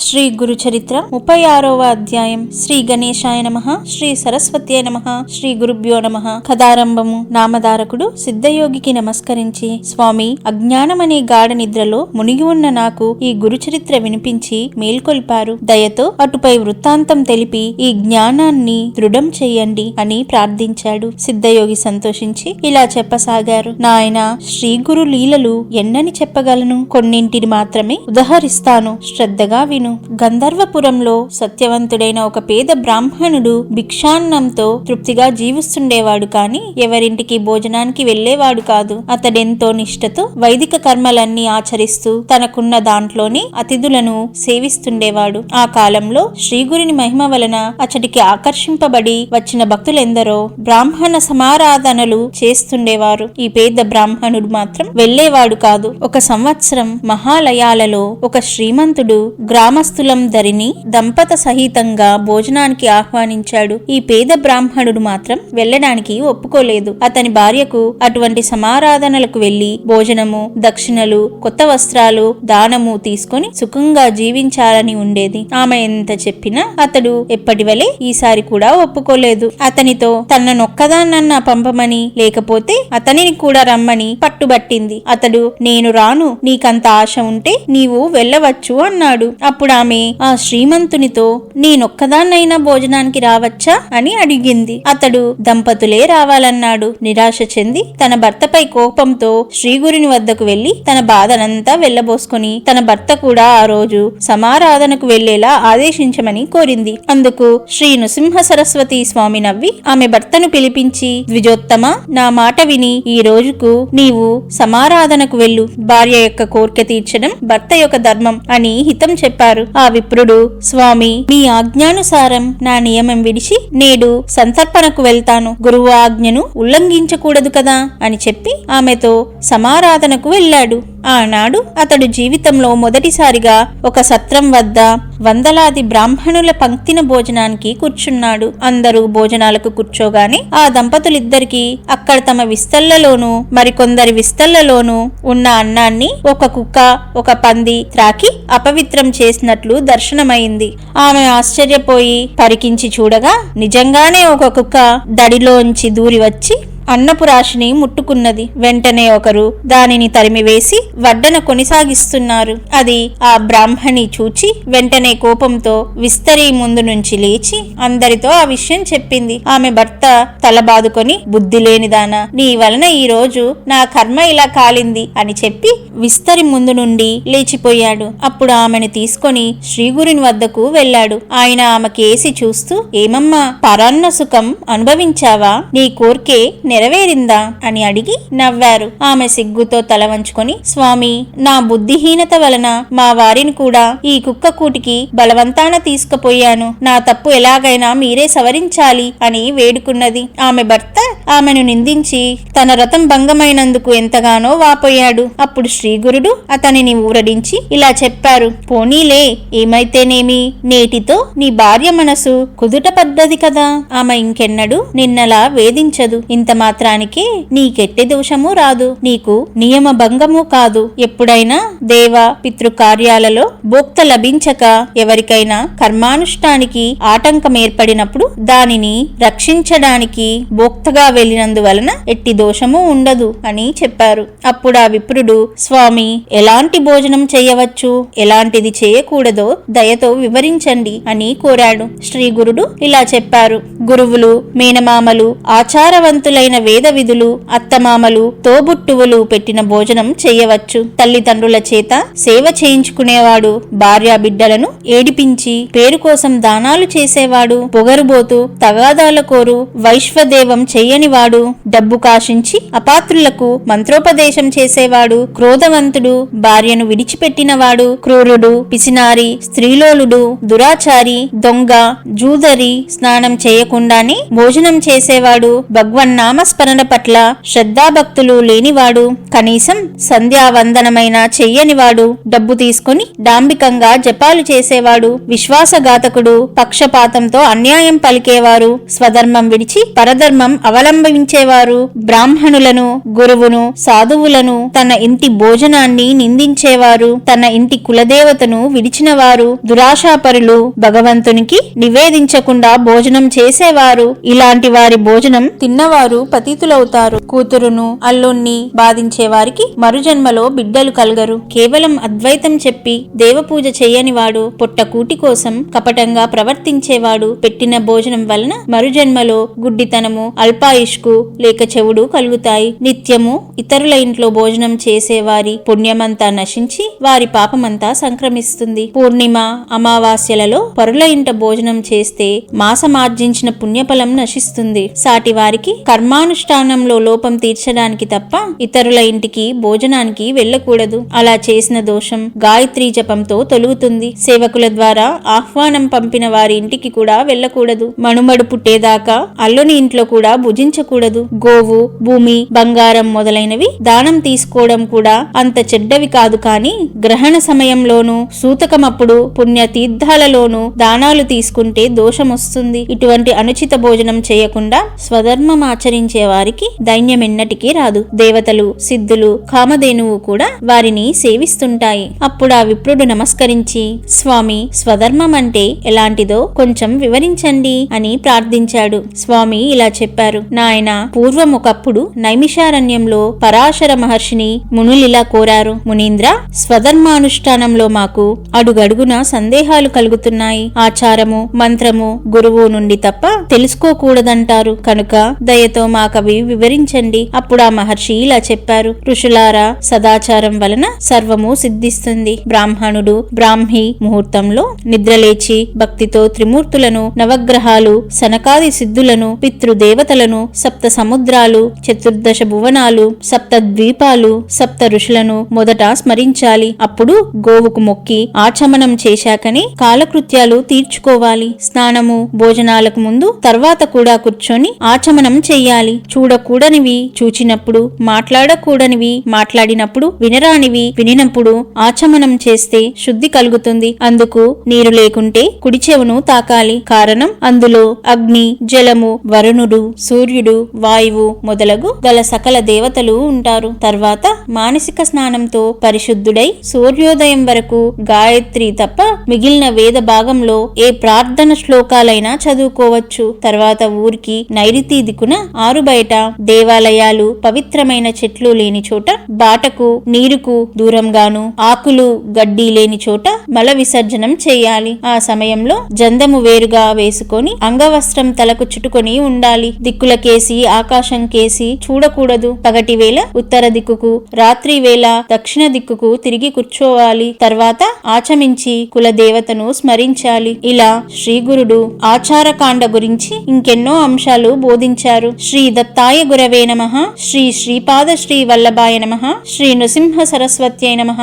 శ్రీ గురు చరిత్ర 36వ అధ్యాయం. శ్రీ గణేశాయ నమః, శ్రీ సరస్వత్యై నమః, శ్రీ గురుభ్యో నమః. కథారంభము. నామధారకుడు సిద్ధయోగికి నమస్కరించి, స్వామి, అజ్ఞానమనే గాఢ నిద్రలో మునిగి ఉన్న నాకు ఈ గురు చరిత్ర వినిపించి మేల్కొల్పారు. దయతో అటుపై వృత్తాంతం తెలిపి ఈ జ్ఞానాన్ని దృఢం చెయ్యండి అని ప్రార్థించాడు. సిద్ధయోగి సంతోషించి ఇలా చెప్పసాగారు. నాయనా, శ్రీ గురు లీలలు ఎన్నని చెప్పగలను? కొన్నింటిని మాత్రమే ఉదహరిస్తాను, శ్రద్ధగా విను. గంధర్వపురంలో సత్యవంతుడైన ఒక పేద బ్రాహ్మణుడు భిక్షాన్నంతో తృప్తిగా జీవిస్తుండేవాడు. కాని ఎవరింటికి భోజనానికి వెళ్లేవాడు కాదు. అతడెంతో నిష్ఠతో వైదిక కర్మలన్నీ ఆచరిస్తూ తనకున్న దాంట్లోనే అతిథులను సేవిస్తుండేవాడు. ఆ కాలంలో శ్రీగురుని మహిమ వలన అతడికి ఆకర్షింపబడి వచ్చిన భక్తులెందరో బ్రాహ్మణ సమారాధనలు చేస్తుండేవారు. ఈ పేద బ్రాహ్మణుడు మాత్రం వెళ్లేవాడు కాదు. ఒక సంవత్సరం మహాలయాలలో ఒక శ్రీమంతుడు గ్రామస్తులం ధరిని దంపత సహితంగా భోజనానికి ఆహ్వానించాడు. ఈ పేద బ్రాహ్మణుడు మాత్రం వెళ్లడానికి ఒప్పుకోలేదు. అతని భార్యకు అటువంటి సమారాధనలకు వెళ్లి భోజనము, దక్షిణలు, కొత్త వస్త్రాలు, దానము తీసుకొని సుఖంగా జీవించాలని ఉండేది. ఆమె ఎంత చెప్పినా అతడు ఎప్పటివలే ఈసారి కూడా ఒప్పుకోలేదు. అతనితో తననొక్కదాన్నన్నా పంపమని, లేకపోతే అతనిని కూడా రమ్మని పట్టుబట్టింది. అతడు, నేను రాను, నీకంత ఆశ ఉంటే నీవు వెళ్ళవచ్చు అన్నాడు. అప్పుడు ఆమె ఆ శ్రీమంతునితో, నేనొక్కదాన్నైనా భోజనానికి రావచ్చా అని అడిగింది. అతడు దంపతులే రావాలన్నాడు. నిరాశ చెంది తన భర్తపై కోపంతో శ్రీగురుని వద్దకు వెళ్లి తన బాధనంతా వెళ్లబోసుకొని తన భర్త కూడా ఆ రోజు సమారాధనకు వెళ్లేలా ఆదేశించమని కోరింది. అందుకు శ్రీ నృసింహ సరస్వతి స్వామి నవ్వి ఆమె భర్తను పిలిపించి, ద్విజోత్తమ, నా మాట విని ఈ రోజుకు నీవు సమారాధనకు వెళ్ళు. భార్య యొక్క కోరిక తీర్చడం భర్త యొక్క ధర్మం అని హితం చెప్పారు. ఆ విప్రుడు, స్వామి, మీ ఆజ్ఞానుసారం నా నియమం విడిచి నేడు సంతర్పణకు వెళ్తాను. గురువు ఆజ్ఞను ఉల్లంఘించకూడదు కదా అని చెప్పి ఆమెతో సమారాధనకు వెళ్ళాడు. ఆనాడు అతడు జీవితంలో మొదటిసారిగా ఒక సత్రం వద్ద వందలాది బ్రాహ్మణుల పంక్తిన భోజనానికి కూర్చున్నాడు. అందరూ భోజనాలకు కూర్చోగానే ఆ దంపతులిద్దరికీ అక్కడ తమ విస్తళ్లలోనూ మరికొందరి విస్తళ్లలోనూ ఉన్న అన్నాన్ని ఒక కుక్క, ఒక పంది త్రాకి అపవిత్రం చేసినట్లు దర్శనమైంది. ఆమె ఆశ్చర్యపోయి పరికించి చూడగా నిజంగానే ఒక కుక్క దడిలోంచి దూరి వచ్చి అన్నపు రాశిని ముట్టుకున్నది. వెంటనే ఒకరు దానిని తరిమివేసి వడ్డన కొనసాగిస్తున్నారు. అది ఆ బ్రాహ్మణి చూచి వెంటనే కోపంతో విస్తరి ముందు నుంచి లేచి అందరితో ఆ విషయం చెప్పింది. ఆమె భర్త తలబాదుకొని, బుద్ధి లేనిదానా, నీ వలన ఈ రోజు నా కర్మ ఇలా కాలింది అని చెప్పి విస్తరి ముందు నుండి లేచిపోయాడు. అప్పుడు ఆమెను తీసుకొని శ్రీగురుని వద్దకు వెళ్లాడు. ఆయన ఆమెకేసి చూస్తూ, ఏమమ్మా, పరాన్న సుఖం అనుభవించావా? నీ కోర్కే నెరవేరిందా అని అడిగి నవ్వారు. ఆమె సిగ్గుతో తల వంచుకొని, స్వామి, నా బుద్ధిహీనత వలన మా వారిని కూడా ఈ కుక్క కూటికి బలవంతాన తీసుకుపోయాను. నా తప్పు ఎలాగైనా మీరే సవరించాలి అని వేడుకున్నది. ఆమె భర్త ఆమెను నిందించి తన రథం భంగమైనందుకు ఎంతగానో వాపోయాడు. అప్పుడు శ్రీగురుడు అతనిని ఊరడించి ఇలా చెప్పారు, పోనీలే, ఏమైతేనేమి, నేటితో నీ భార్య మనసు కుదుట పడ్డది కదా. ఆమె ఇంకెన్నడూ నిన్నలా వేధించదు. ఇంత మాత్రానికి నీకెట్టి దోషము రాదు, నీకు నియమ భంగము కాదు. ఎప్పుడైనా దేవ పితృ కార్యాలలో భోక్త లభించక ఎవరికైనా కర్మానుష్ఠానికి ఆటంకం ఏర్పడినప్పుడు దానిని రక్షించడానికి భోక్తగా వెళ్లినందువలన ఎట్టి దోషము ఉండదు అని చెప్పారు. అప్పుడు ఆ విప్రుడు, స్వామి, ఎలాంటి భోజనం చేయవచ్చు, ఎలాంటిది చేయకూడదో దయతో వివరించండి అని కోరాడు. శ్రీ గురుడు ఇలా చెప్పారు, గురువులు, మేనమామలు, ఆచారవంతులైన వేద విధులు, అత్తమామలు, తోబుట్టువులు పెట్టిన భోజనం చేయవచ్చు. తల్లిదండ్రుల చేత సేవ చేయించుకునేవాడు, భార్యా బిడ్డలను ఏడిపించి పేరు కోసం దానాలు చేసేవాడు, పొగరుబోతు, తగాదాల కోరు, వైశ్వదేవం చెయ్యనివాడు, డబ్బు కాశించి అపాత్రులకు మంత్రోపదేశం చేసేవాడు, క్రోధవంతుడు, భార్యను విడిచిపెట్టినవాడు, క్రూరుడు, పిసినారి, స్త్రీలోలుడు, దురాచారి, దొంగ, జూదరి, స్నానం చేయకుండానే భోజనం చేసేవాడు, భగవన్నామ నామస్మరణ పట్ల శ్రద్ధాభక్తులు లేనివాడు, కనీసం సంధ్యావందనమైనా చెయ్యనివాడు, డబ్బు తీసుకుని డాంబికంగా జపాలు చేసేవాడు, విశ్వాసఘాతకుడు, పక్షపాతంతో అన్యాయం పలికేవారు, స్వధర్మం విడిచి పరధర్మం అవలంబించేవారు, బ్రాహ్మణులను, గురువును, సాధువులను, తన ఇంటి భోజనాన్ని నిందించేవారు, తన ఇంటి కులదేవతను విడిచినవారు, దురాశాపరులు, భగవంతునికి నివేదించకుండా భోజనం చేసేవారు. ఇలాంటి వారి భోజనం తిన్నవారు పతితులవుతారు. కూతురును, అల్లుణ్ణి బాధించే వారికి మరుజన్మలో బిడ్డలు కలగరు. కేవలం అద్వైతం చెప్పి దేవపూజ చేయనివాడు, పొట్టకూటి కోసం కపటంగా ప్రవర్తించేవాడు పెట్టిన భోజనం వలన మరుజన్మలో గుడ్డితనము, అల్పాయుష్కు లేక చెవుడు కలుగుతాయి. నిత్యము ఇతరుల ఇంట్లో భోజనం చేసేవారి పుణ్యమంతా నశించి వారి పాపమంతా సంక్రమిస్తుంది. పూర్ణిమ, అమావాస్యలలో పరుల ఇంట భోజనం చేస్తే మాసమార్జించిన పుణ్యఫలం నశిస్తుంది. సాటి వారికి కర్మానుష్ఠానంలో లోపం తీర్చడానికి తప్ప ఇతరుల ఇంటికి భోజనానికి వెళ్ళకూడదు. అలా చేసిన దోషం గాయత్రీ జపంతో తొలుగుతుంది. సేవకుల ద్వారా ఆహ్వానం పంపిన వారి ఇంటికి కూడా వెళ్ళకూడదు. మనుమడు పుట్టేదాకా అల్లుని ఇంట్లో కూడా భుజించకూడదు. గోవు, భూమి, బంగారం మొదలైనవి దానం తీసుకోవడం కూడా అంత చెడ్డవి కాదు. కానీ గ్రహణ సమయంలోనూ సూతకమప్పుడు పుణ్య తీర్థాలలోనూ దానాలు తీసుకుంటే దోషం వస్తుంది. ఇటువంటి అనుచిత భోజనం చేయకుండా స్వధర్మం ఆచరించే వారికి దైన్యమెన్నటికీ రాదు. దేవతలు, సిద్ధులు, కామధేనువు కూడా వారిని సేవిస్తుంటాయి. అప్పుడు ఆ విప్రుడు నమస్కరించి, స్వామి, స్వధర్మం అంటే ఎలాంటిదో కొంచెం వివరించండి అని ప్రార్థించాడు. స్వామి ఇలా చెప్పారు, నాయన, పూర్వం ఒకప్పుడు నైమిషారణ్యంలో పరాశర మహర్షిని మునులిలా కోరారు. మునీంద్ర, స్వధర్మానుష్ఠానంలో మాకు అడుగడుగున సందేహాలు కలుగుతున్నాయి. ఆచారము, మంత్రము గురువు నుండి తప్ప తెలుసుకోకూడదంటారు. కనుక దయతో మాకవి వివరించండి. అప్పుడు ఆ మహర్షి ఇలా చెప్పారు, ఋషులారా, సదాచారం వలన సర్వము సిద్ధిస్తుంది. బ్రాహ్మణుడు బ్రాహ్మీ ముహూర్తంలో నిద్రలేచి భక్తితో త్రిమూర్తులను, నవగ్రహాలు, సనకాది సిద్ధులను, పితృదేవతలను, సప్త సముద్రాలు, చతుర్దశ భువనాలు, సప్త ద్వీపాలు, సప్త ఋషులను మొదట స్మరించాలి. అప్పుడు గోవుకు మొక్కి ఆచమనం చేశాకనే కాలకృత్యాలు తీర్చుకోవాలి. స్నానము, భోజనాలకు ముందు తర్వాత కూడా కూర్చొని ఆచమనం చెయ్యాలి. చూడకూడనివి చూచినప్పుడు, మాట్లాడకూడనివి మాట్లాడినప్పుడు, వినరానివి వినినప్పుడు ఆచమనం చేస్తే శుద్ధి కలుగుతుంది. అందుకు నీరు లేకుంటే కుడి చెవును తాకాలి. కారణం, అందులో అగ్ని, జలము, వరుణుడు, సూర్యుడు, వాయువు మొదలగు గల సకల దేవతలు ఉంటారు. తర్వాత మానసిక స్నానంతో పరిశుద్ధుడై సూర్యోదయం వరకు గాయత్రి తప్ప మిగిలిన వేద భాగంలో ఏ ప్రార్థన శ్లోకాలైనా చదువుకోవచ్చు. తర్వాత ఊరికి నైరుతి దిక్కున ఆరుబయట దేవాలయాలు, పవిత్రమైన చెట్లు లేని చోట, బాటకు నీరుకు దూరంగాను ఆకులు, గడ్డి లేని చోట మల విసర్జనం చేయాలి. ఆ సమయంలో జందము వేరుగా వేసుకొని అంగవస్త్రం తలకు చుట్టుకొని ఉండాలి. దిక్కులకేసి, ఆకాశం కేసి చూడకూడదు. పగటి వేళ ఉత్తర దిక్కుకు, రాత్రి వేళ దక్షిణ దిక్కుకు తిరిగి కూర్చోవాలి. తర్వాత ఆచమించి కులదేవతను స్మరించాలి. ఇలా శ్రీగురుడు ఆచారకాండ గురించి ఇంకెన్నో అంశాలు బోధించారు. శ్రీ దత్తాయ గురవే నమః. శ్రీ శ్రీపాద శ్రీ వల్లభాయ నమః. శ్రీ నృసింహ సరస్వత్యై నమః.